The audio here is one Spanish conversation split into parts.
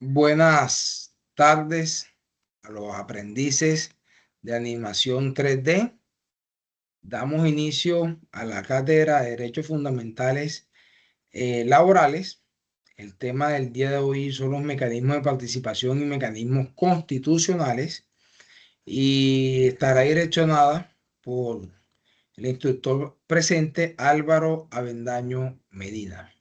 Buenas tardes a los aprendices de animación 3D. Damos inicio a la cátedra de Derechos Fundamentales Laborales. El tema del día de hoy son los mecanismos de participación y mecanismos constitucionales y estará direccionada por el instructor presente Álvaro Avendaño Medina.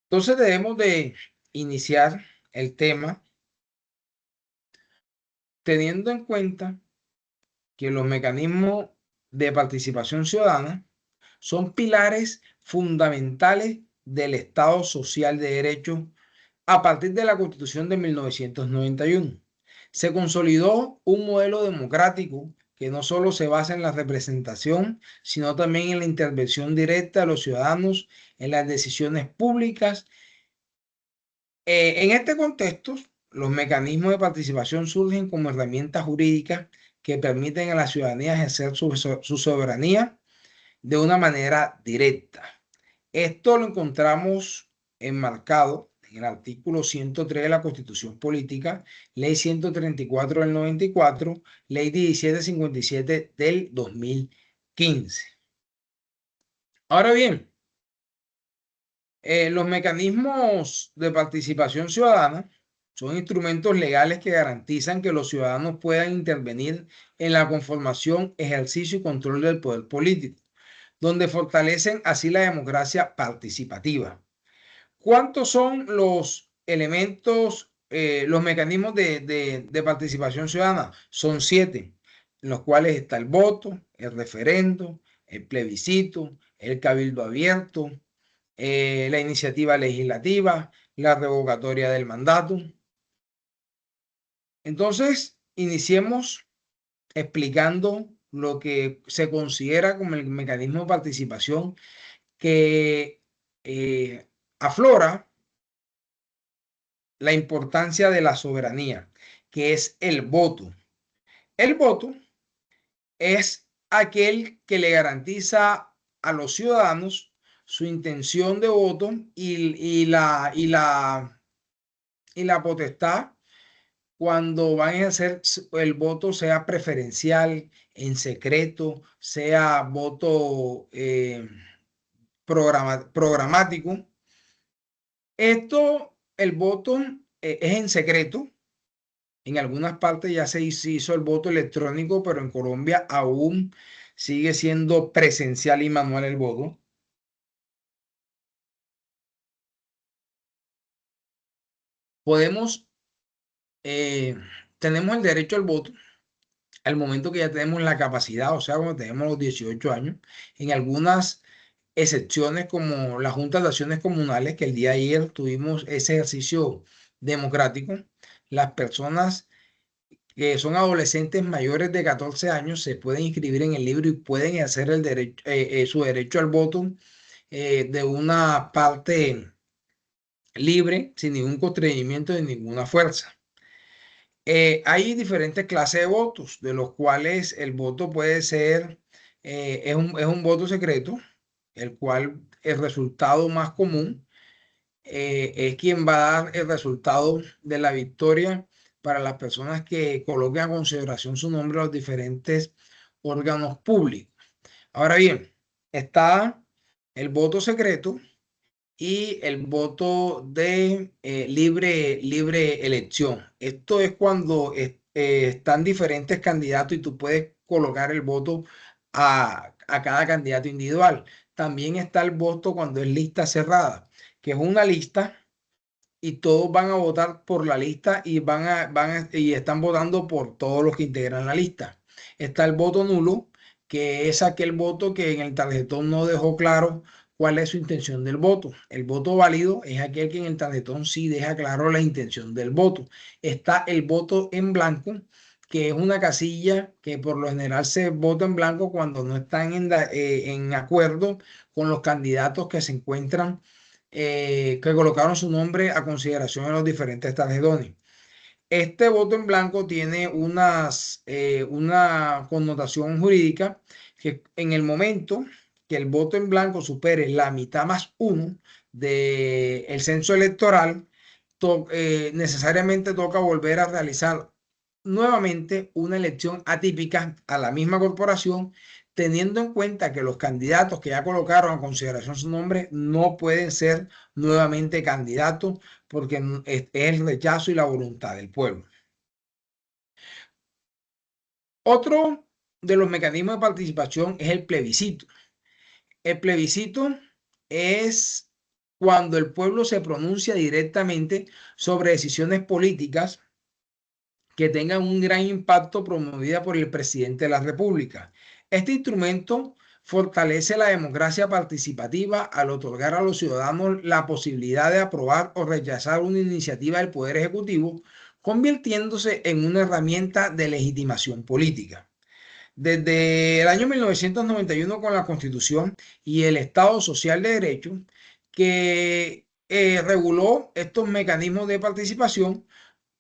Entonces debemos de iniciar el tema teniendo en cuenta que los mecanismos de participación ciudadana son pilares fundamentales del Estado Social de Derecho a partir de la Constitución de 1991. Se consolidó un modelo democrático que no solo se basa en la representación, sino también en la intervención directa de los ciudadanos en las decisiones públicas. En este contexto, los mecanismos de participación surgen como herramientas jurídicas que permiten a la ciudadanía ejercer su soberanía de una manera directa. Esto lo encontramos enmarcado en el artículo 103 de la Constitución Política, Ley 134 del 94, Ley 1757 del 2015. Ahora bien, los mecanismos de participación ciudadana son instrumentos legales que garantizan que los ciudadanos puedan intervenir en la conformación, ejercicio y control del poder político, donde fortalecen así la democracia participativa. ¿Cuántos son los elementos, los mecanismos de participación ciudadana? Son 7, en los cuales está el voto, el referendo, el plebiscito, el cabildo abierto, la iniciativa legislativa, la revocatoria del mandato. Entonces, iniciemos explicando lo que se considera como el mecanismo de participación que aflora la importancia de la soberanía, que es el voto. El voto es aquel que le garantiza a los ciudadanos su intención de voto y la potestad cuando van a ejercer el voto, sea preferencial, en secreto, sea voto programático. El voto es en secreto. En algunas partes ya se hizo el voto electrónico, pero en Colombia aún sigue siendo presencial y manual el voto. Podemos, tenemos el derecho al voto al momento que ya tenemos la capacidad, o sea, cuando tenemos los 18 años. En algunas excepciones, como las juntas de acciones comunales, que el día de ayer tuvimos ese ejercicio democrático, las personas que son adolescentes mayores de 14 años se pueden inscribir en el libro y pueden hacer su derecho al voto de una parte libre, sin ningún constreñimiento de ninguna fuerza. Hay diferentes clases de votos, de los cuales el voto puede ser, es un voto secreto, el cual el resultado más común es quien va a dar el resultado de la victoria para las personas que coloquen a consideración su nombre a los diferentes órganos públicos. Ahora bien, está el voto secreto y el voto de libre elección. Esto es cuando están diferentes candidatos y tú puedes colocar el voto a cada candidato individual. También está el voto cuando es lista cerrada, que es una lista y todos van a votar por la lista y y están votando por todos los que integran la lista. Está el voto nulo, que es aquel voto que en el tarjetón no dejó claro cuál es su intención del voto. El voto válido es aquel que en el tarjetón sí deja claro la intención del voto. Está el voto en blanco, que es una casilla que por lo general se vota en blanco cuando no están en acuerdo con los candidatos que se encuentran, que colocaron su nombre a consideración en los diferentes tarjetones. Este voto en blanco tiene una connotación jurídica que en el momento que el voto en blanco supere la mitad más uno del censo electoral, necesariamente toca volver a realizar nuevamente una elección atípica a la misma corporación, teniendo en cuenta que los candidatos que ya colocaron a consideración su nombre no pueden ser nuevamente candidatos porque es el rechazo y la voluntad del pueblo. Otro de los mecanismos de participación es el plebiscito. El plebiscito es cuando el pueblo se pronuncia directamente sobre decisiones políticas que tengan un gran impacto promovida por el presidente de la República. Este instrumento fortalece la democracia participativa al otorgar a los ciudadanos la posibilidad de aprobar o rechazar una iniciativa del Poder Ejecutivo, convirtiéndose en una herramienta de legitimación política. Desde el año 1991 con la Constitución y el Estado Social de Derecho, que reguló estos mecanismos de participación,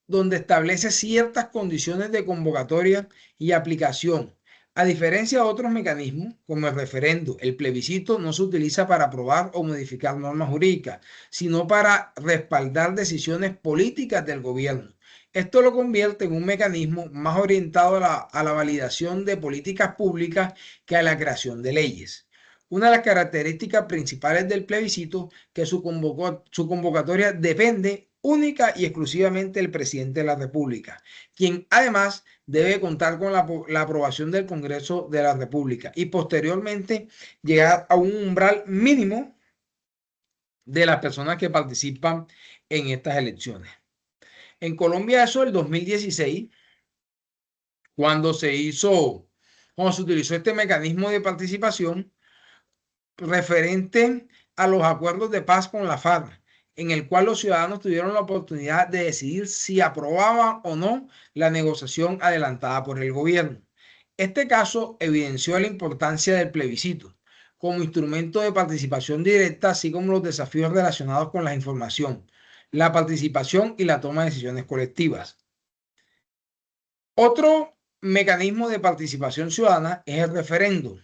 donde establece ciertas condiciones de convocatoria y aplicación. A diferencia de otros mecanismos, como el referendo, el plebiscito no se utiliza para aprobar o modificar normas jurídicas, sino para respaldar decisiones políticas del gobierno. Esto lo convierte en un mecanismo más orientado a la validación de políticas públicas que a la creación de leyes. Una de las características principales del plebiscito es que su convocatoria depende única y exclusivamente del presidente de la República, quien además debe contar con la aprobación del Congreso de la República y posteriormente llegar a un umbral mínimo de las personas que participan en estas elecciones. En Colombia eso el 2016, cuando cuando se utilizó este mecanismo de participación referente a los acuerdos de paz con la FARC, en el cual los ciudadanos tuvieron la oportunidad de decidir si aprobaban o no la negociación adelantada por el gobierno. Este caso evidenció la importancia del plebiscito como instrumento de participación directa, así como los desafíos relacionados con la información, la participación y la toma de decisiones colectivas. Otro mecanismo de participación ciudadana es el referendo.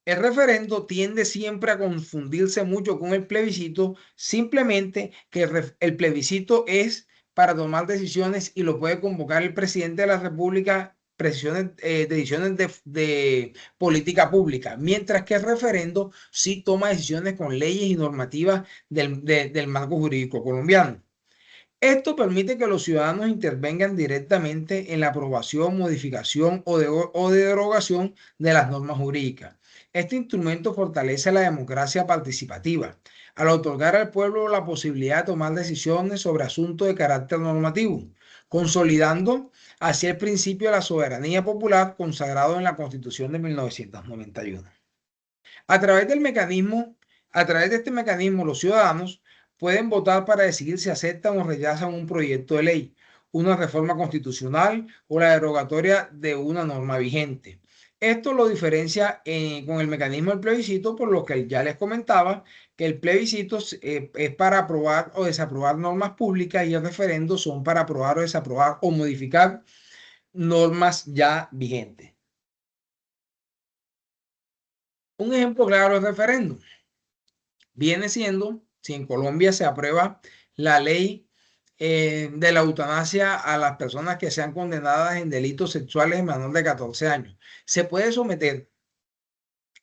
El referendo tiende siempre a confundirse mucho con el plebiscito, simplemente que el plebiscito es para tomar decisiones y lo puede convocar el presidente de la República, decisiones de política pública, mientras que el referendo sí toma decisiones con leyes y normativas del marco jurídico colombiano. Esto permite que los ciudadanos intervengan directamente en la aprobación, modificación o de derogación de las normas jurídicas. Este instrumento fortalece la democracia participativa al otorgar al pueblo la posibilidad de tomar decisiones sobre asuntos de carácter normativo, consolidando así el principio de la soberanía popular consagrado en la Constitución de 1991. A través del mecanismo, a través de este mecanismo, los ciudadanos pueden votar para decidir si aceptan o rechazan un proyecto de ley, una reforma constitucional o la derogatoria de una norma vigente. Esto lo diferencia con el mecanismo del plebiscito, por lo que ya les comentaba que el plebiscito es para aprobar o desaprobar normas públicas y el referendo son para aprobar o desaprobar o modificar normas ya vigentes. Un ejemplo claro es referendo. Viene siendo, si en Colombia se aprueba la ley de la eutanasia a las personas que sean condenadas en delitos sexuales de menor de 14 años, se puede someter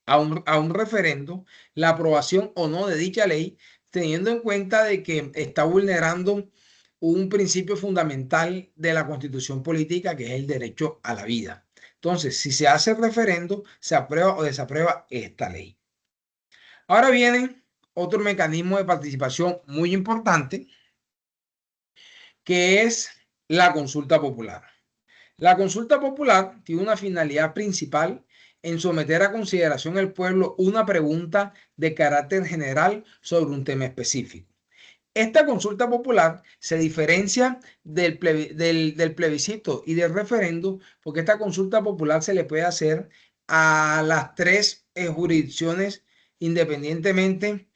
a un referendo la aprobación o no de dicha ley, teniendo en cuenta de que está vulnerando un principio fundamental de la Constitución política, que es el derecho a la vida. Entonces, si se hace el referendo, se aprueba o desaprueba esta ley. Ahora viene otro mecanismo de participación muy importante, que es la consulta popular. La consulta popular tiene una finalidad principal en someter a consideración al pueblo una pregunta de carácter general sobre un tema específico. Esta consulta popular se diferencia del plebiscito y del referendo porque esta consulta popular se le puede hacer a las tres jurisdicciones independientemente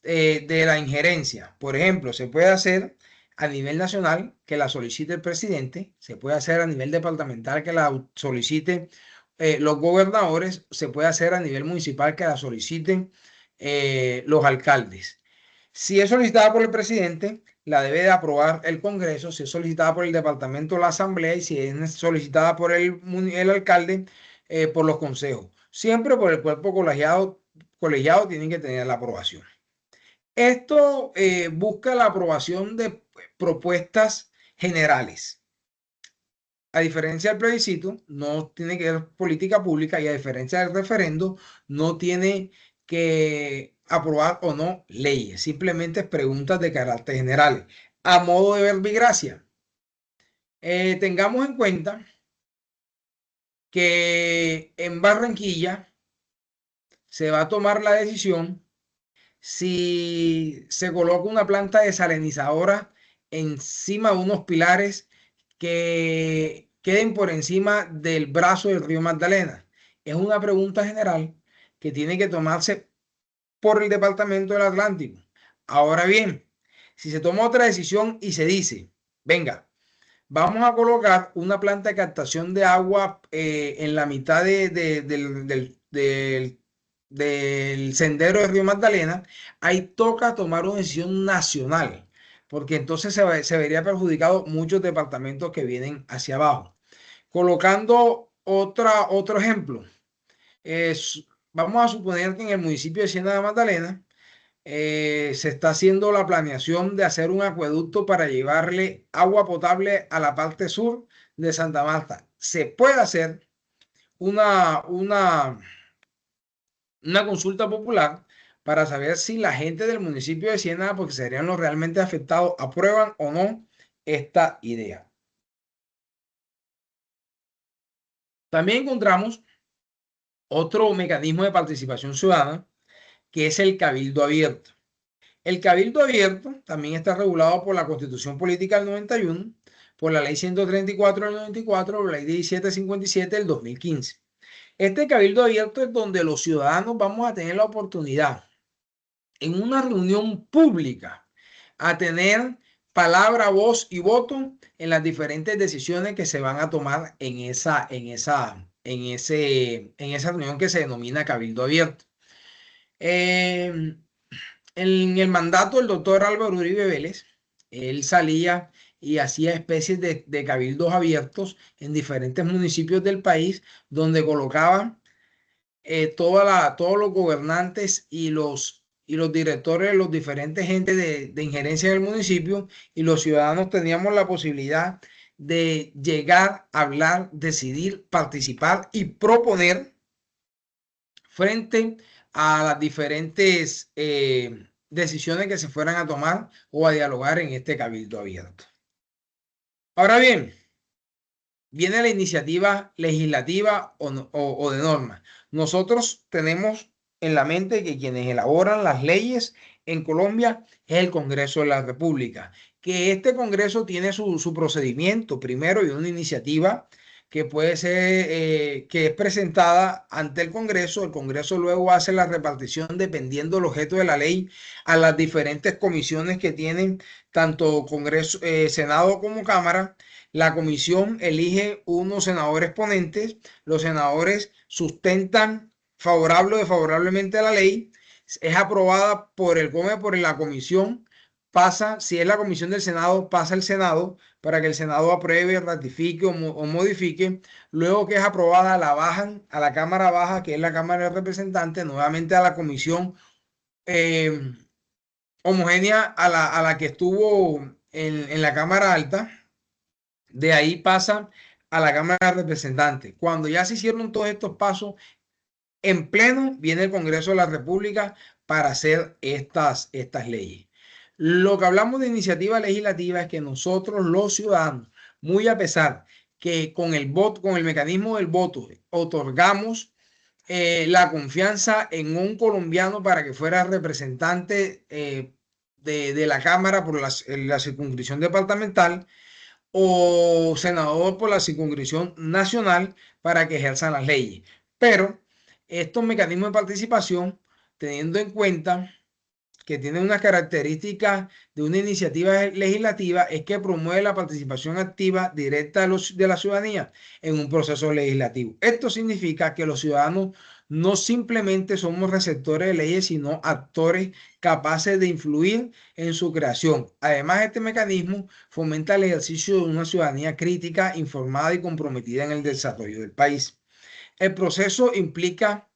de la injerencia. Por ejemplo, se puede hacer a nivel nacional que la solicite el presidente, se puede hacer a nivel departamental que la solicite los gobernadores, se puede hacer a nivel municipal que la soliciten los alcaldes. Si es solicitada por el presidente, la debe de aprobar el Congreso, si es solicitada por el departamento, la Asamblea, y si es solicitada por el alcalde, por los consejos. Siempre por el cuerpo colegiado tienen que tener la aprobación. Esto busca la aprobación de propuestas generales. A diferencia del plebiscito, no tiene que ver política pública, y a diferencia del referendo, no tiene que aprobar o no leyes, simplemente preguntas de carácter general, a modo de verbigracia. Tengamos en cuenta que en Barranquilla se va a tomar la decisión si se coloca una planta desalinizadora encima de unos pilares que queden por encima del brazo del río Magdalena. Es una pregunta general que tiene que tomarse por el Departamento del Atlántico. Ahora bien, si se toma otra decisión y se dice, venga, vamos a colocar una planta de captación de agua en la mitad del sendero del río Magdalena, ahí toca tomar una decisión nacional, porque entonces se vería perjudicado muchos departamentos que vienen hacia abajo. Colocando otro ejemplo, vamos a suponer que en el municipio de Ciénaga de Magdalena se está haciendo la planeación de hacer un acueducto para llevarle agua potable a la parte sur de Santa Marta. Se puede hacer una consulta popular para saber si la gente del municipio de Ciénaga, porque serían los realmente afectados, aprueban o no esta idea. También encontramos otro mecanismo de participación ciudadana, que es el cabildo abierto. El cabildo abierto también está regulado por la Constitución Política del 91, por la Ley 134 del 94, por la Ley 1757 del 2015. Este cabildo abierto es donde los ciudadanos vamos a tener la oportunidad en una reunión pública a tener palabra, voz y voto en las diferentes decisiones que se van a tomar en esa reunión que se denomina cabildo abierto. En el mandato del doctor Álvaro Uribe Vélez, él salía y hacía especies de cabildos abiertos en diferentes municipios del país, donde colocaban todos los gobernantes y los directores de los diferentes entes de injerencia del municipio, y los ciudadanos teníamos la posibilidad de llegar, hablar, decidir, participar y proponer frente a las diferentes decisiones que se fueran a tomar o a dialogar en este cabildo abierto. Ahora bien, viene la iniciativa legislativa o de norma. Nosotros tenemos en la mente que quienes elaboran las leyes en Colombia es el Congreso de la República, que este Congreso tiene su procedimiento primero, y una iniciativa que puede ser, que es presentada ante el Congreso. El Congreso luego hace la repartición, dependiendo del objeto de la ley, a las diferentes comisiones que tienen tanto Congreso, Senado como Cámara. La comisión elige unos senadores ponentes, los senadores sustentan favorable o desfavorablemente a la ley, es aprobada por la comisión, pasa, si es la comisión del Senado, pasa al Senado para que el Senado apruebe, ratifique o modifique. Luego que es aprobada, la bajan a la Cámara Baja, que es la Cámara de Representantes, nuevamente a la comisión homogénea a la que estuvo en la Cámara Alta. De ahí pasa a la Cámara de Representantes. Cuando ya se hicieron todos estos pasos, en pleno viene el Congreso de la República para hacer estas leyes. Lo que hablamos de iniciativa legislativa es que nosotros los ciudadanos, muy a pesar que con el voto, con el mecanismo del voto, otorgamos la confianza en un colombiano para que fuera representante de la Cámara por la circunscripción departamental, o senador por la circunscripción nacional para que ejerzan las leyes. Pero estos mecanismos de participación, teniendo en cuenta que tienen unas características de una iniciativa legislativa, es que promueve la participación activa directa de la ciudadanía en un proceso legislativo. Esto significa que los ciudadanos No simplemente somos receptores de leyes, sino actores capaces de influir en su creación. Además, este mecanismo fomenta el ejercicio de una ciudadanía crítica, informada y comprometida en el desarrollo del país. El proceso implica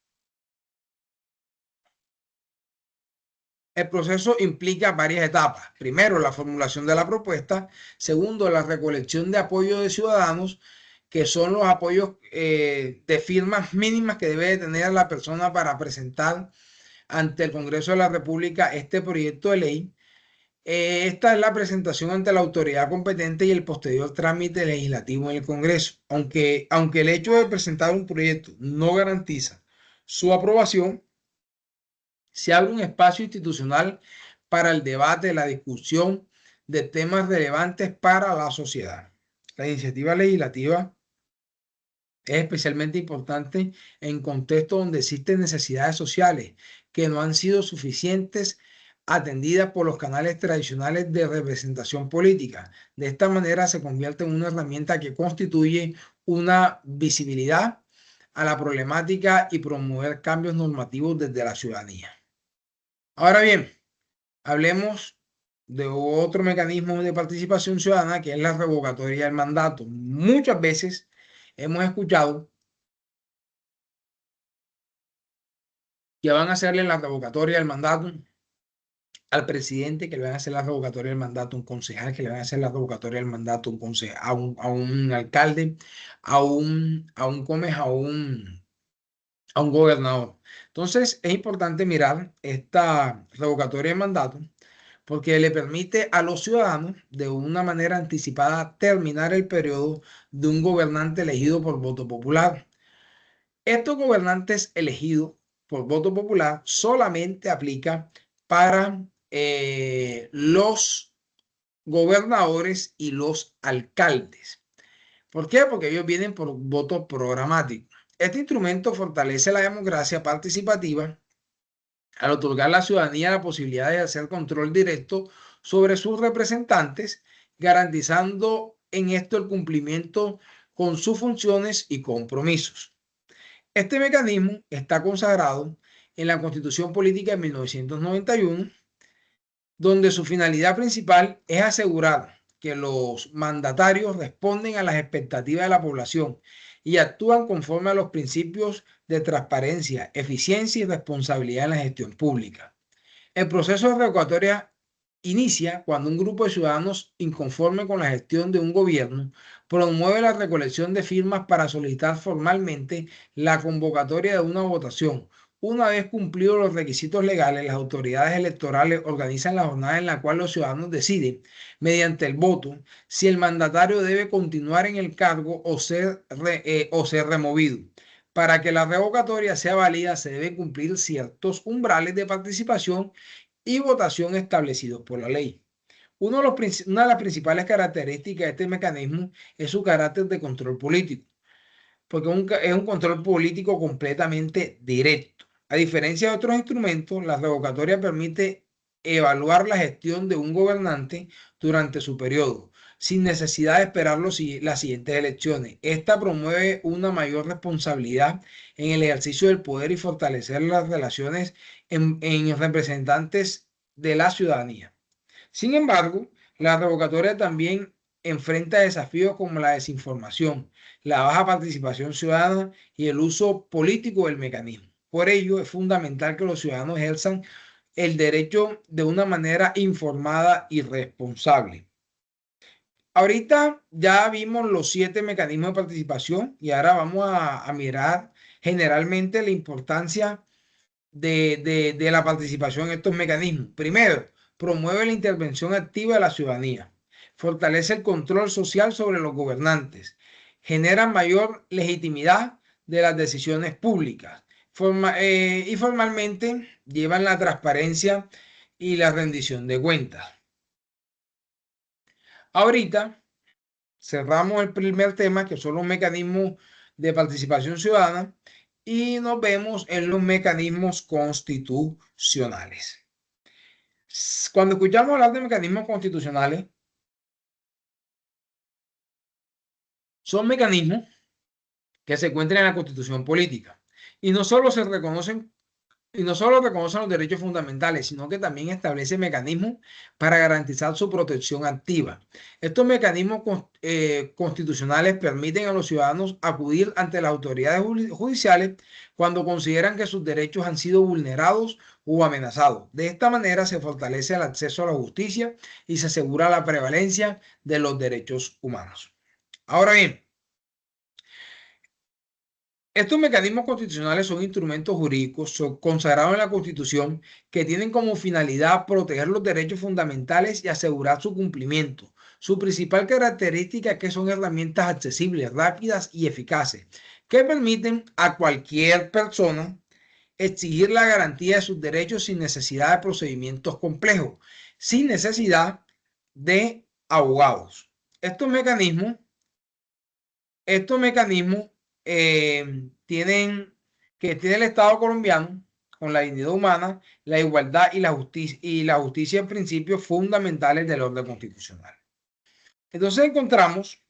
El proceso implica varias etapas. Primero, la formulación de la propuesta. Segundo, la recolección de apoyo de ciudadanos, que son los apoyos de firmas mínimas que debe tener la persona para presentar ante el Congreso de la República este proyecto de ley. Esta es la presentación ante la autoridad competente y el posterior trámite legislativo en el Congreso. Aunque el hecho de presentar un proyecto no garantiza su aprobación, se abre un espacio institucional para el debate, la discusión de temas relevantes para la sociedad. La iniciativa legislativa es especialmente importante en contextos donde existen necesidades sociales que no han sido suficientes atendidas por los canales tradicionales de representación política. De esta manera se convierte en una herramienta que constituye una visibilidad a la problemática y promover cambios normativos desde la ciudadanía. Ahora bien, hablemos de otro mecanismo de participación ciudadana que es la revocatoria del mandato. Muchas veces hemos escuchado que van a hacerle la revocatoria del mandato al presidente, que le van a hacer la revocatoria del mandato a un concejal, que le van a hacer la revocatoria del mandato a un alcalde, a un gobernador. Entonces, es importante mirar esta revocatoria de mandato porque le permite a los ciudadanos de una manera anticipada terminar el periodo de un gobernante elegido por voto popular. Estos gobernantes elegidos por voto popular solamente aplica para los gobernadores y los alcaldes. ¿Por qué? Porque ellos vienen por voto programático. Este instrumento fortalece la democracia participativa al otorgar a la ciudadanía la posibilidad de hacer control directo sobre sus representantes, garantizando en esto el cumplimiento con sus funciones y compromisos. Este mecanismo está consagrado en la Constitución Política de 1991, donde su finalidad principal es asegurar que los mandatarios responden a las expectativas de la población y actúan conforme a los principios de transparencia, eficiencia y responsabilidad en la gestión pública. El proceso de revocatoria inicia cuando un grupo de ciudadanos inconforme con la gestión de un gobierno promueve la recolección de firmas para solicitar formalmente la convocatoria de una votación. Una vez cumplidos los requisitos legales, las autoridades electorales organizan la jornada en la cual los ciudadanos deciden, mediante el voto, si el mandatario debe continuar en el cargo o ser removido. Para que la revocatoria sea válida, se deben cumplir ciertos umbrales de participación y votación establecidos por la ley. Una de las principales características de este mecanismo es su carácter de control político, porque es un control político completamente directo. A diferencia de otros instrumentos, la revocatoria permite evaluar la gestión de un gobernante durante su periodo, sin necesidad de esperar las siguientes elecciones. Esta promueve una mayor responsabilidad en el ejercicio del poder y fortalecer las relaciones en representantes de la ciudadanía. Sin embargo, la revocatoria también enfrenta desafíos como la desinformación, la baja participación ciudadana y el uso político del mecanismo. Por ello, es fundamental que los ciudadanos ejerzan el derecho de una manera informada y responsable. Ahorita ya vimos los 7 mecanismos de participación y ahora vamos a mirar generalmente la importancia de la participación en estos mecanismos. Primero, promueve la intervención activa de la ciudadanía, fortalece el control social sobre los gobernantes, genera mayor legitimidad de las decisiones públicas y formalmente llevan la transparencia y la rendición de cuentas. Ahorita cerramos el primer tema, que son los mecanismos de participación ciudadana, y nos vemos en los mecanismos constitucionales. Cuando escuchamos hablar de mecanismos constitucionales, son mecanismos que se encuentran en la Constitución política Y no solo se reconocen y no solo reconocen los derechos fundamentales, sino que también establece mecanismos para garantizar su protección activa. Estos mecanismos constitucionales permiten a los ciudadanos acudir ante las autoridades judiciales cuando consideran que sus derechos han sido vulnerados o amenazados. De esta manera se fortalece el acceso a la justicia y se asegura la prevalencia de los derechos humanos. Ahora bien, estos mecanismos constitucionales son instrumentos jurídicos consagrados en la Constitución que tienen como finalidad proteger los derechos fundamentales y asegurar su cumplimiento. Su principal característica es que son herramientas accesibles, rápidas y eficaces, que permiten a cualquier persona exigir la garantía de sus derechos sin necesidad de procedimientos complejos, sin necesidad de abogados. Estos mecanismos estos mecanismos que tiene el Estado colombiano con la dignidad humana, la igualdad y la justicia en principios fundamentales del orden constitucional. Entonces encontramos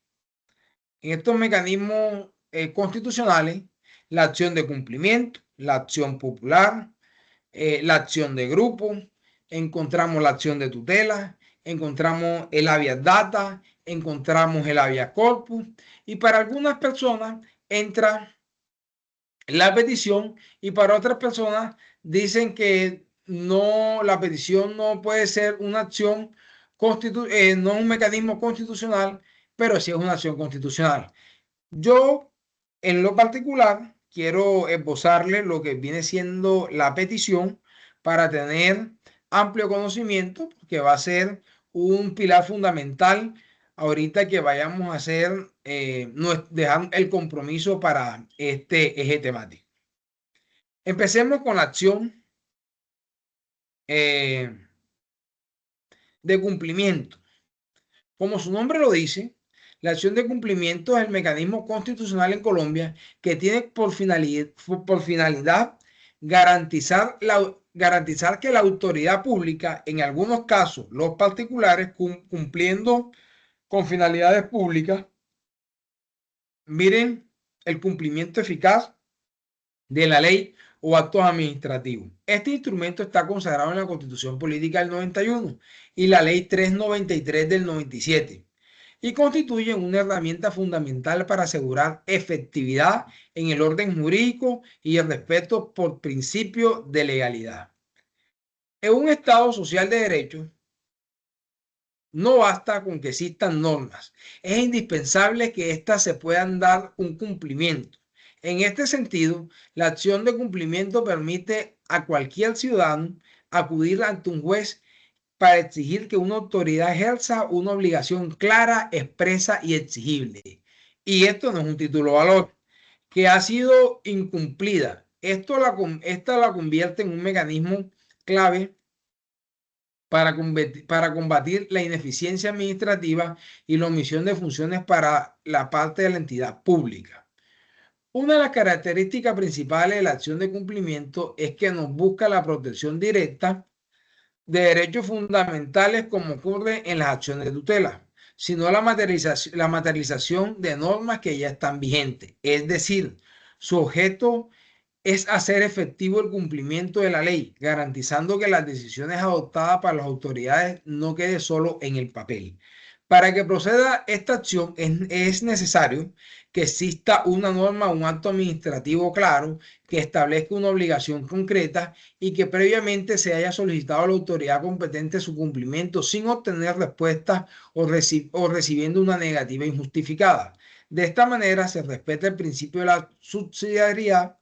en estos mecanismos constitucionales la acción de cumplimiento, la acción popular, la acción de grupo, encontramos la acción de tutela, encontramos el habeas data, encontramos el habeas corpus y para algunas personas entra la petición y para otras personas dicen que no, la petición no puede ser una acción no es un mecanismo constitucional, pero sí es una acción constitucional. Yo, en lo particular, quiero esbozarle lo que viene siendo la petición para tener amplio conocimiento, que va a ser un pilar fundamental ahorita que vayamos a hacer, dejar el compromiso para este eje temático. Empecemos con la acción de cumplimiento. Como su nombre lo dice, la acción de cumplimiento es el mecanismo constitucional en Colombia que tiene por finalidad garantizar que la autoridad pública, en algunos casos los particulares, cumpliendo con finalidades públicas, miren el cumplimiento eficaz de la ley o actos administrativos. Este instrumento está consagrado en la Constitución Política del 91 y la Ley 393 del 97 y constituyen una herramienta fundamental para asegurar efectividad en el orden jurídico y el respeto por principios de legalidad. En un Estado social de derecho, no basta con que existan normas, es indispensable que éstas se puedan dar un cumplimiento. En este sentido, la acción de cumplimiento permite a cualquier ciudadano acudir ante un juez para exigir que una autoridad ejerza una obligación clara, expresa y exigible. Y esto no es un título de valor, que ha sido incumplida. Esta la convierte en un mecanismo clave para combatir la ineficiencia administrativa y la omisión de funciones para la parte de la entidad pública. Una de las características principales de la acción de cumplimiento es que nos busca la protección directa de derechos fundamentales como ocurre en las acciones de tutela, sino la materialización de normas que ya están vigentes. Es decir, su objeto es hacer efectivo el cumplimiento de la ley, garantizando que las decisiones adoptadas por las autoridades no queden solo en el papel. Para que proceda esta acción es necesario que exista una norma, un acto administrativo claro, que establezca una obligación concreta y que previamente se haya solicitado a la autoridad competente su cumplimiento sin obtener respuesta o recibiendo una negativa injustificada. De esta manera se respeta el principio de la subsidiariedad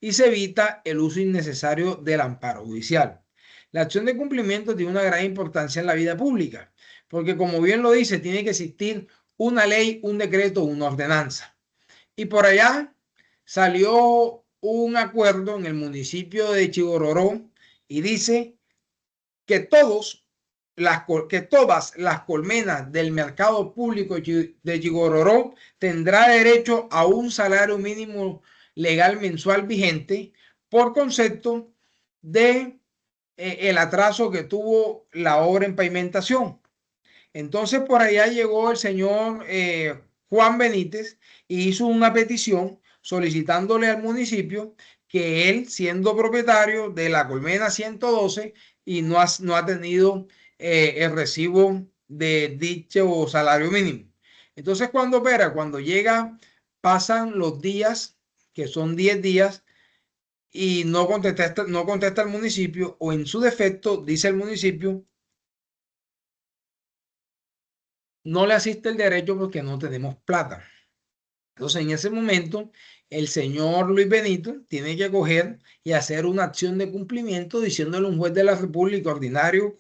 y se evita el uso innecesario del amparo judicial. La acción de cumplimiento tiene una gran importancia en la vida pública, porque como bien lo dice, tiene que existir una ley, un decreto, una ordenanza. Y por allá salió un acuerdo en el municipio de Chigororó y dice que que todas las colmenas del mercado público de Chigororó tendrá derecho a un salario mínimo legal mensual vigente por concepto de el atraso que tuvo la obra en pavimentación. Entonces por allá llegó el señor Juan Benítez y hizo una petición solicitándole al municipio que él siendo propietario de la Colmena 112 y no ha tenido el recibo de dicho salario mínimo. Entonces, cuando opera, cuando llega, pasan los días, que son 10 días, y no contesta el municipio, o en su defecto, dice el municipio, no le asiste el derecho porque no tenemos plata. Entonces, en ese momento, el señor Luis Benito tiene que coger y hacer una acción de cumplimiento diciéndole a un juez de la República ordinario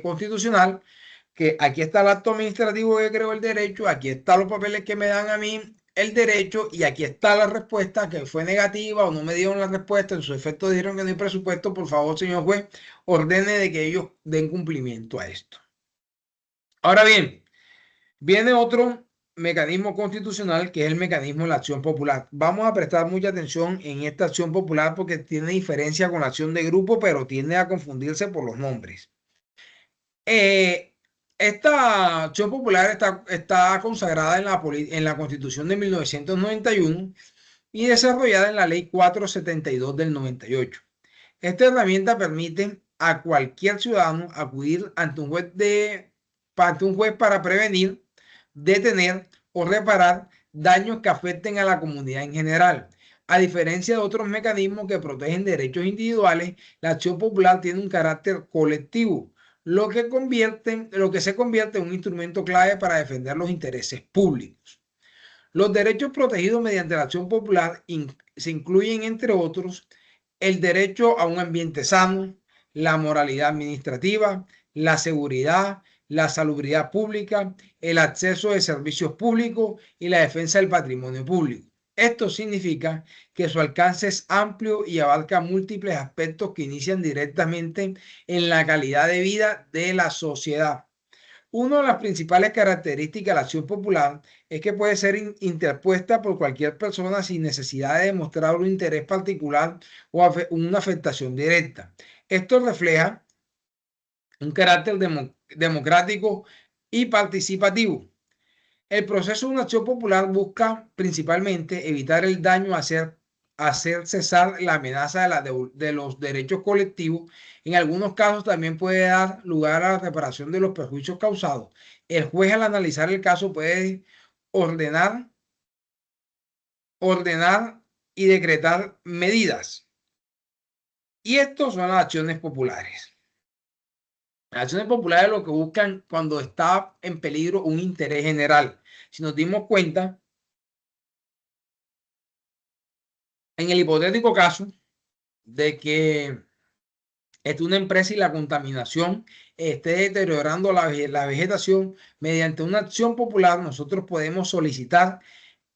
constitucional que aquí está el acto administrativo que creó el derecho, aquí están los papeles que me dan a mí el derecho y aquí está la respuesta que fue negativa o no me dieron la respuesta, en su efecto dijeron que no hay presupuesto, por favor, señor juez, ordene de que ellos den cumplimiento a esto. Ahora bien, viene otro mecanismo constitucional que es el mecanismo de la acción popular. Vamos a prestar mucha atención en esta acción popular porque tiene diferencia con la acción de grupo, pero tiende a confundirse por los nombres. Esta acción popular está consagrada en la Constitución de 1991 y desarrollada en la Ley 472 del 98. Esta herramienta permite a cualquier ciudadano acudir ante un juez para prevenir, detener o reparar daños que afecten a la comunidad en general. A diferencia de otros mecanismos que protegen derechos individuales, la acción popular tiene un carácter colectivo, lo que se convierte en un instrumento clave para defender los intereses públicos. Los derechos protegidos mediante la acción popular se incluyen, entre otros, el derecho a un ambiente sano, la moralidad administrativa, la seguridad, la salubridad pública, el acceso de servicios públicos y la defensa del patrimonio público. Esto significa que su alcance es amplio y abarca múltiples aspectos que inician directamente en la calidad de vida de la sociedad. Una de las principales características de la acción popular es que puede ser interpuesta por cualquier persona sin necesidad de demostrar un interés particular o una afectación directa. Esto refleja un carácter democrático y participativo. El proceso de una acción popular busca principalmente evitar el daño, hacer cesar la amenaza de los derechos colectivos. En algunos casos también puede dar lugar a la reparación de los perjuicios causados. El juez, al analizar el caso, puede ordenar, ordenar y decretar medidas. Y estos son las acciones populares. Las acciones populares lo que buscan cuando está en peligro un interés general. Si nos dimos cuenta, en el hipotético caso de que esté una empresa y la contaminación esté deteriorando la vegetación, mediante una acción popular nosotros podemos solicitar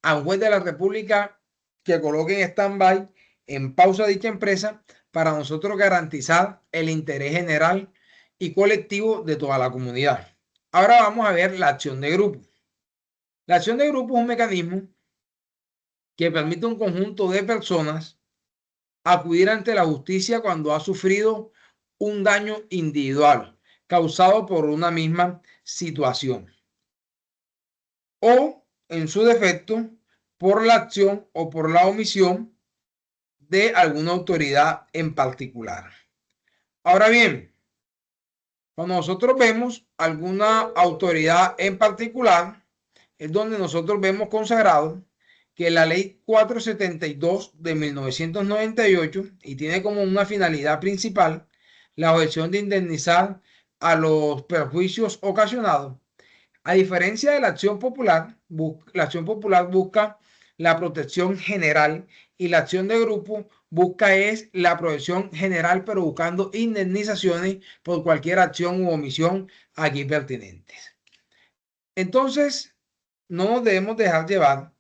a un juez de la República que coloque en stand-by, en pausa dicha empresa, para nosotros garantizar el interés general y colectivo de toda la comunidad. Ahora vamos a ver la acción de grupo. La acción de grupo es un mecanismo que permite a un conjunto de personas acudir ante la justicia cuando ha sufrido un daño individual causado por una misma situación o, en su defecto, por la acción o por la omisión de alguna autoridad en particular. Ahora bien, cuando nosotros vemos alguna autoridad en particular, es donde nosotros vemos consagrado que la ley 472 de 1998 y tiene como una finalidad principal la objeción de indemnizar a los perjuicios ocasionados. A diferencia de la acción popular busca la protección general y la acción de grupo busca es la protección general, pero buscando indemnizaciones por cualquier acción u omisión aquí pertinentes. Entonces, no nos debemos dejar llevar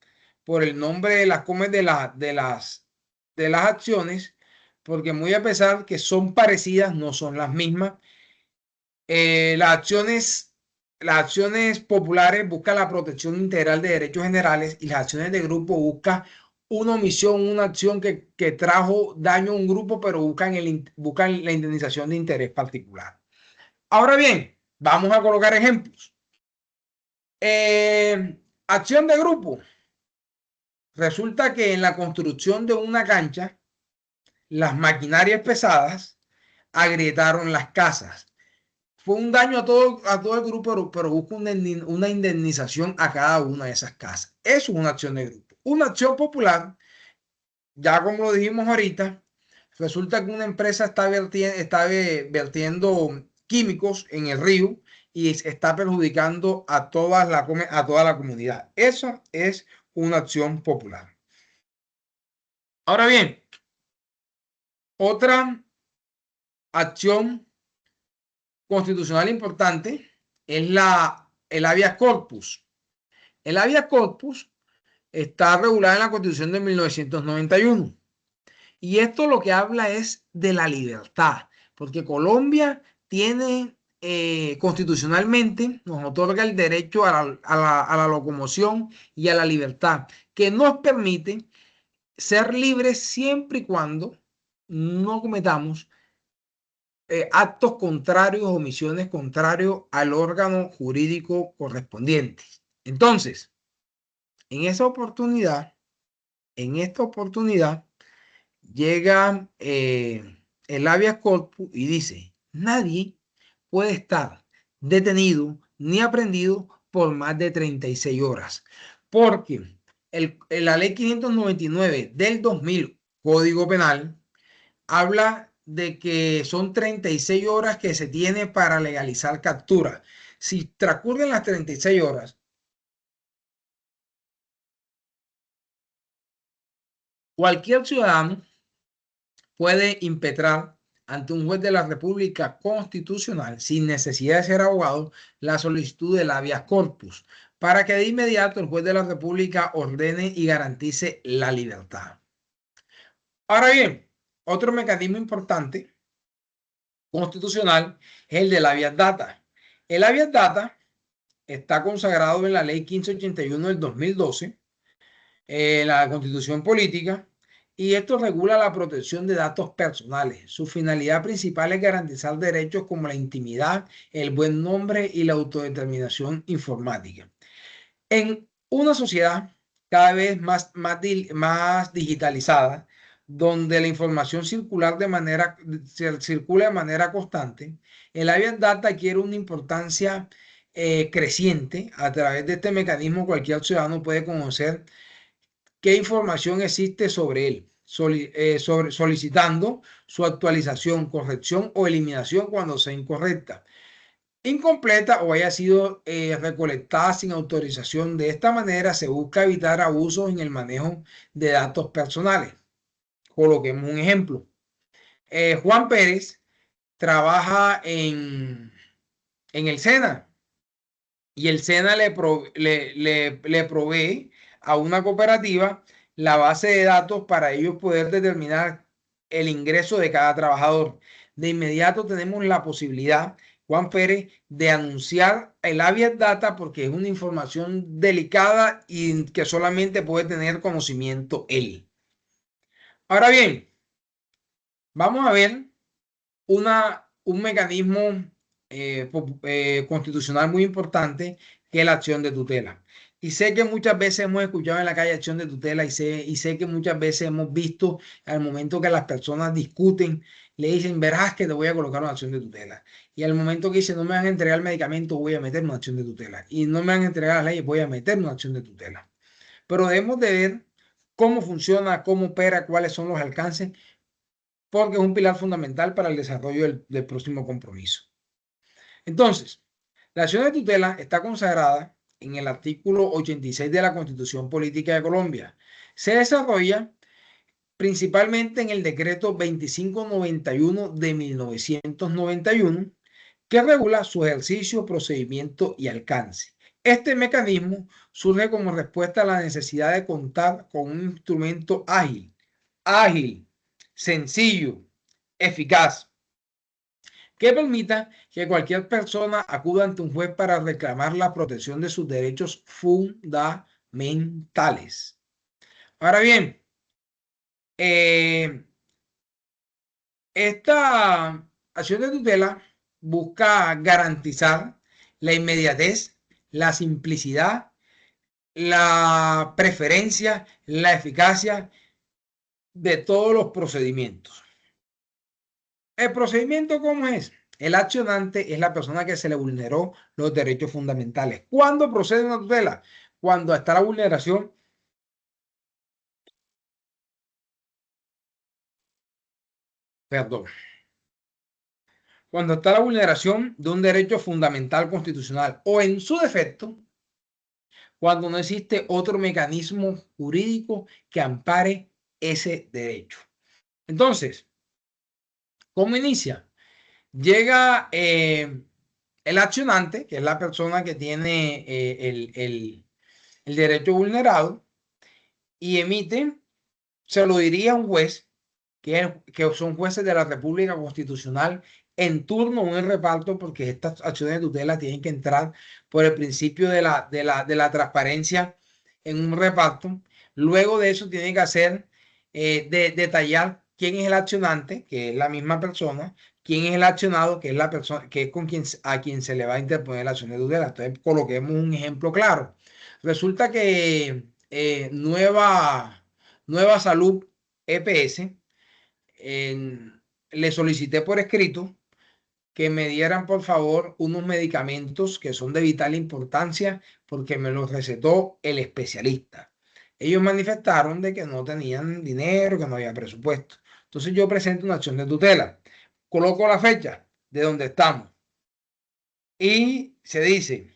por el nombre de de las acciones, porque muy a pesar que son parecidas, no son las mismas. Eh, las acciones, las acciones populares buscan la protección integral de derechos generales y las acciones de grupo buscan una omisión, una acción que trajo daño a un grupo, pero buscan la indemnización de interés particular. Ahora bien, vamos a colocar ejemplos. Acción de grupo. Resulta que en la construcción de una cancha las maquinarias pesadas agrietaron las casas. Fue un daño a todo el grupo, pero busca una indemnización a cada una de esas casas. Eso es una acción de grupo. Una acción popular, ya como lo dijimos ahorita, resulta que una empresa está vertiendo químicos en el río y está perjudicando a toda la comunidad. Eso es una acción popular. Ahora bien, otra acción constitucional importante es el habeas corpus. El habeas corpus está regulada en la Constitución de 1991 y esto lo que habla es de la libertad, porque Colombia tiene constitucionalmente, nos otorga el derecho a la locomoción y a la libertad, que nos permite ser libres siempre y cuando no cometamos actos contrarios o omisiones contrarios al órgano jurídico correspondiente. Entonces, en esa oportunidad, en esta oportunidad, llega el habeas corpus y dice, nadie puede estar detenido ni aprendido por más de 36 horas, porque la ley 599 del 2000, Código Penal, habla de que son 36 horas que se tiene para legalizar captura. Si transcurren las 36 horas, cualquier ciudadano puede impetrar ante un juez de la República Constitucional, sin necesidad de ser abogado, la solicitud del habeas corpus, para que de inmediato el juez de la República ordene y garantice la libertad. Ahora bien, otro mecanismo importante constitucional es el del habeas data. El habeas data está consagrado en la ley 1581 del 2012, la Constitución Política, y esto regula la protección de datos personales. Su finalidad principal es garantizar derechos como la intimidad, el buen nombre y la autodeterminación informática. En una sociedad cada vez más digitalizada, donde la información circula de manera constante, el habeas data adquiere una importancia creciente. A través de este mecanismo, cualquier ciudadano puede conocer qué información existe sobre él, solicitando su actualización, corrección o eliminación cuando sea incorrecta, incompleta o haya sido recolectada sin autorización. De esta manera se busca evitar abusos en el manejo de datos personales. Coloquemos un ejemplo. Juan Pérez trabaja en el SENA y el SENA le provee a una cooperativa la base de datos para ellos poder determinar el ingreso de cada trabajador. De inmediato tenemos la posibilidad, Juan Pérez, de anunciar el habeas data porque es una información delicada y que solamente puede tener conocimiento él. Ahora bien, vamos a ver un mecanismo constitucional muy importante que es la acción de tutela. Y sé que muchas veces hemos escuchado en la calle acción de tutela y sé que muchas veces hemos visto al momento que las personas discuten, le dicen, verás que te voy a colocar una acción de tutela. Y al momento que dicen, no me van a entregar el medicamento, voy a meter una acción de tutela. Y no me van a entregar las leyes, voy a meter una acción de tutela. Pero debemos de ver cómo funciona, cómo opera, cuáles son los alcances, porque es un pilar fundamental para el desarrollo del próximo compromiso. Entonces, la acción de tutela está consagrada en el artículo 86 de la Constitución Política de Colombia. Se desarrolla principalmente en el decreto 2591 de 1991, que regula su ejercicio, procedimiento y alcance. Este mecanismo surge como respuesta a la necesidad de contar con un instrumento ágil, sencillo, eficaz, que permita que cualquier persona acuda ante un juez para reclamar la protección de sus derechos fundamentales. Ahora bien, esta acción de tutela busca garantizar la inmediatez, la simplicidad, la preferencia, la eficacia de todos los procedimientos. ¿El procedimiento cómo es? El accionante es la persona que se le vulneró los derechos fundamentales. ¿Cuándo procede una tutela? Cuando está la vulneración, perdón, cuando está la vulneración de un derecho fundamental constitucional o en su defecto, cuando no existe otro mecanismo jurídico que ampare ese derecho. Entonces, ¿cómo inicia? Llega el accionante, que es la persona que tiene el derecho vulnerado, y emite, se lo diría a un juez, que son jueces de la República Constitucional en turno o en reparto, porque estas acciones de tutela tienen que entrar por el principio de la transparencia en un reparto. Luego de eso tiene que hacer, detallar quién es el accionante, que es la misma persona, quién es el accionado, que es la persona, que es con quien, a quien se le va a interponer la acción de tutela. Entonces, coloquemos un ejemplo claro. Resulta que Nueva Salud EPS, le solicité por escrito que me dieran por favor unos medicamentos que son de vital importancia porque me los recetó el especialista. Ellos manifestaron de que no tenían dinero, que no había presupuesto. Entonces yo presento una acción de tutela, coloco la fecha de donde estamos y se dice,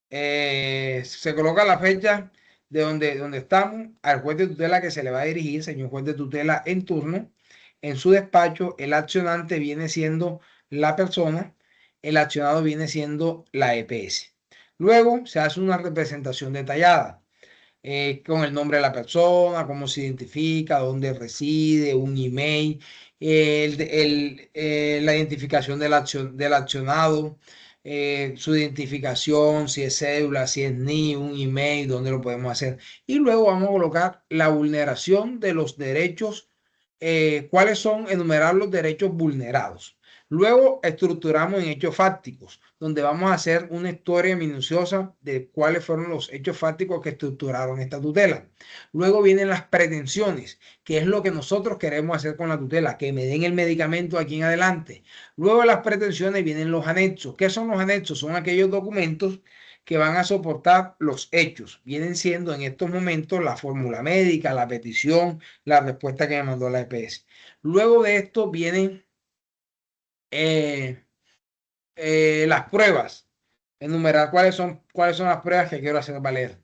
se coloca la fecha de donde estamos al juez de tutela que se le va a dirigir, señor juez de tutela en turno. En su despacho, el accionante viene siendo la persona, el accionado viene siendo la EPS. Luego se hace una representación detallada con el nombre de la persona, cómo se identifica, dónde reside, un email, la identificación del accionado, su identificación, si es cédula, si es NI, un email, dónde lo podemos hacer. Y luego vamos a colocar la vulneración de los derechos, cuáles son, enumerar los derechos vulnerados. Luego estructuramos en hechos fácticos, donde vamos a hacer una historia minuciosa de cuáles fueron los hechos fácticos que estructuraron esta tutela. Luego vienen las pretensiones, que es lo que nosotros queremos hacer con la tutela, que me den el medicamento aquí en adelante. Luego de las pretensiones vienen los anexos. ¿Qué son los anexos? Son aquellos documentos que van a soportar los hechos. Vienen siendo en estos momentos la fórmula médica, la petición, la respuesta que me mandó la EPS. Luego de esto vienen eh, las pruebas, enumerar cuáles son las pruebas que quiero hacer valer.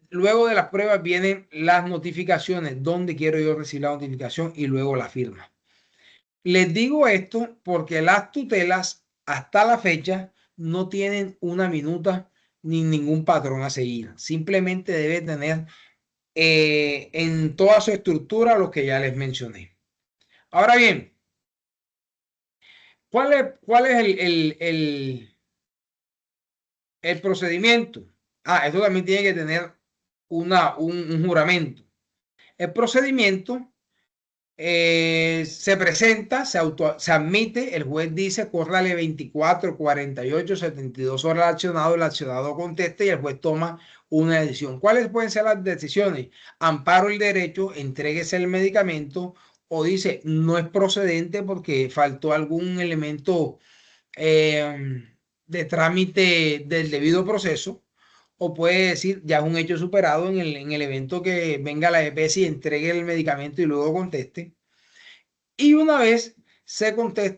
Luego de las pruebas vienen las notificaciones, dónde quiero yo recibir la notificación y luego la firma. Les digo esto porque las tutelas hasta la fecha no tienen una minuta ni ningún patrón a seguir. Simplemente debe tener en toda su estructura lo que ya les mencioné. Ahora bien, ¿cuál es el procedimiento? Esto también tiene que tener un juramento. El procedimiento se presenta, se admite, el juez dice, córrale 24, 48, 72 horas al accionado, el accionado contesta y el juez toma una decisión. ¿Cuáles pueden ser las decisiones? Amparo el derecho, entréguese el medicamento o dice, no es procedente porque faltó algún elemento de trámite del debido proceso, o puede decir ya es un hecho superado en el evento que venga la EPS y entregue el medicamento y luego conteste. Y una vez salga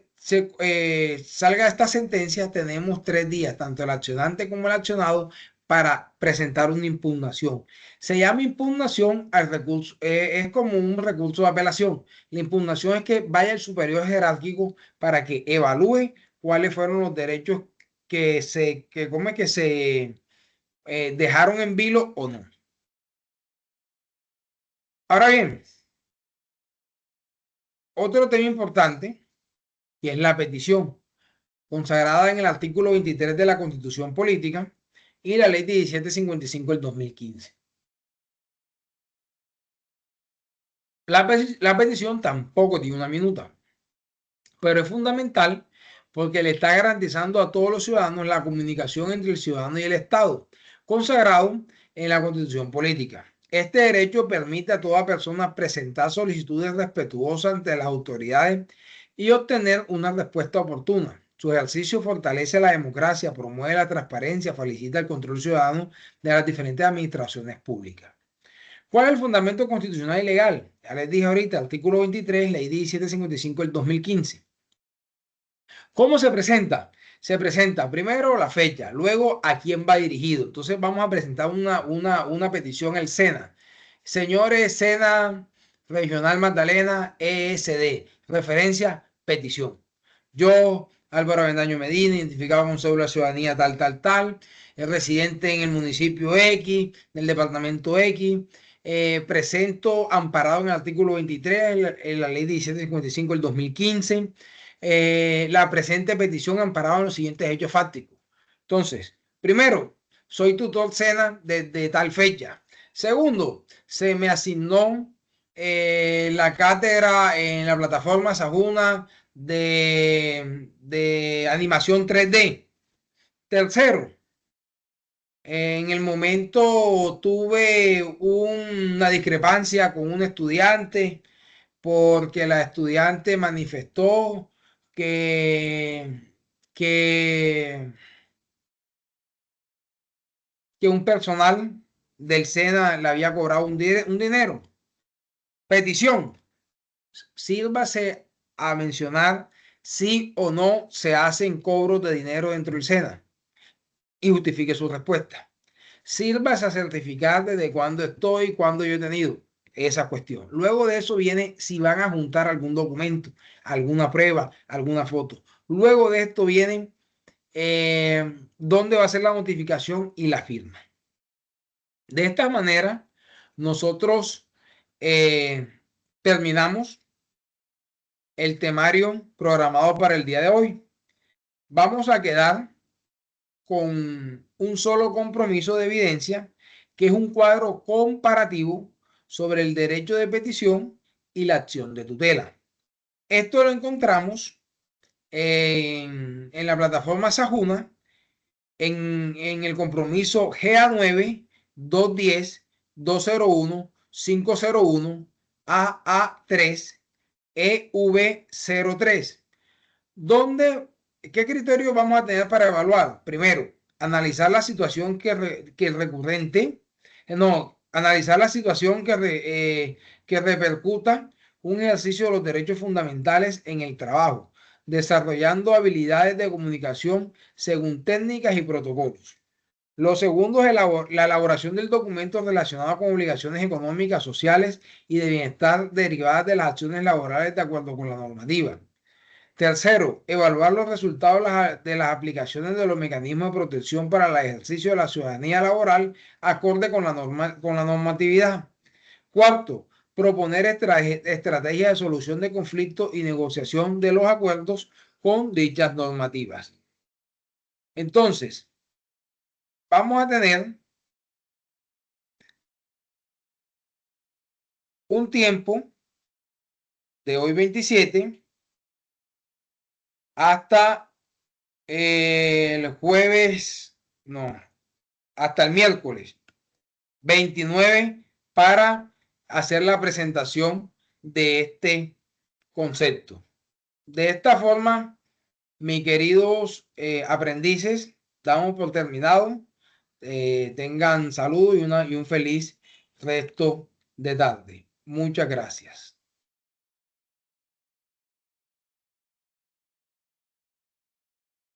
esta sentencia, tenemos 3 días, tanto el accionante como el accionado, para presentar una impugnación. Se llama impugnación al recurso, es como un recurso de apelación. La impugnación es que vaya el superior jerárquico para que evalúe cuáles fueron los derechos que se dejaron en vilo o no. Ahora bien, otro tema importante, y es la petición, consagrada en el artículo 23 de la Constitución Política y la Ley 1755 del 2015. La petición tampoco tiene una minuta, pero es fundamental porque le está garantizando a todos los ciudadanos la comunicación entre el ciudadano y el Estado, consagrado en la Constitución Política. Este derecho permite a toda persona presentar solicitudes respetuosas ante las autoridades y obtener una respuesta oportuna. Su ejercicio fortalece la democracia, promueve la transparencia, facilita el control ciudadano de las diferentes administraciones públicas. ¿Cuál es el fundamento constitucional y legal? Ya les dije ahorita, artículo 23, ley 1755 del 2015. ¿Cómo se presenta? Se presenta primero la fecha, luego a quién va dirigido. Entonces vamos a presentar una petición al SENA. Señores, SENA Regional Magdalena, ESD, referencia, petición. Yo, Álvaro Avendaño Medina, identificado con cédula de ciudadanía tal, residente en el municipio X, del departamento X, presento amparado en el artículo 23, en la ley 1755 del 2015, la presente petición amparada en los siguientes hechos fácticos. Entonces, primero, soy tutor SENA desde tal fecha. Segundo, se me asignó la cátedra en la plataforma Sajuna de animación 3D. Tercero, en el momento tuve una discrepancia con un estudiante porque la estudiante manifestó que, que, que un personal del SENA le había cobrado un dinero. Petición, sírvase a mencionar si o no se hacen cobros de dinero dentro del SENA y justifique su respuesta. Sírvase a certificar desde cuándo estoy, cuándo yo he tenido esa cuestión. Luego de eso viene si van a juntar algún documento, alguna prueba, alguna foto. Luego de esto viene dónde va a ser la notificación y la firma. De esta manera, nosotros terminamos el temario programado para el día de hoy. Vamos a quedar con un solo compromiso de evidencia, que es un cuadro comparativo sobre el derecho de petición y la acción de tutela. Esto lo encontramos en la plataforma Sajuna, en el compromiso GA9 210 201 501 AA3 EV03, donde ¿qué criterios vamos a tener para evaluar? Primero, analizar la situación que el recurrente, analizar la situación que repercuta un ejercicio de los derechos fundamentales en el trabajo, desarrollando habilidades de comunicación según técnicas y protocolos. Lo segundo es la elaboración del documento relacionado con obligaciones económicas, sociales y de bienestar derivadas de las acciones laborales de acuerdo con la normativa. Tercero, evaluar los resultados de las aplicaciones de los mecanismos de protección para el ejercicio de la ciudadanía laboral acorde con la normatividad. Cuarto, proponer estrategias de solución de conflictos y negociación de los acuerdos con dichas normativas. Entonces, vamos a tener un tiempo de hoy 27 hasta el jueves, no, hasta el miércoles 29 para hacer la presentación de este concepto. De esta forma, mis queridos aprendices, damos por terminado. Tengan salud y un feliz resto de tarde. Muchas gracias.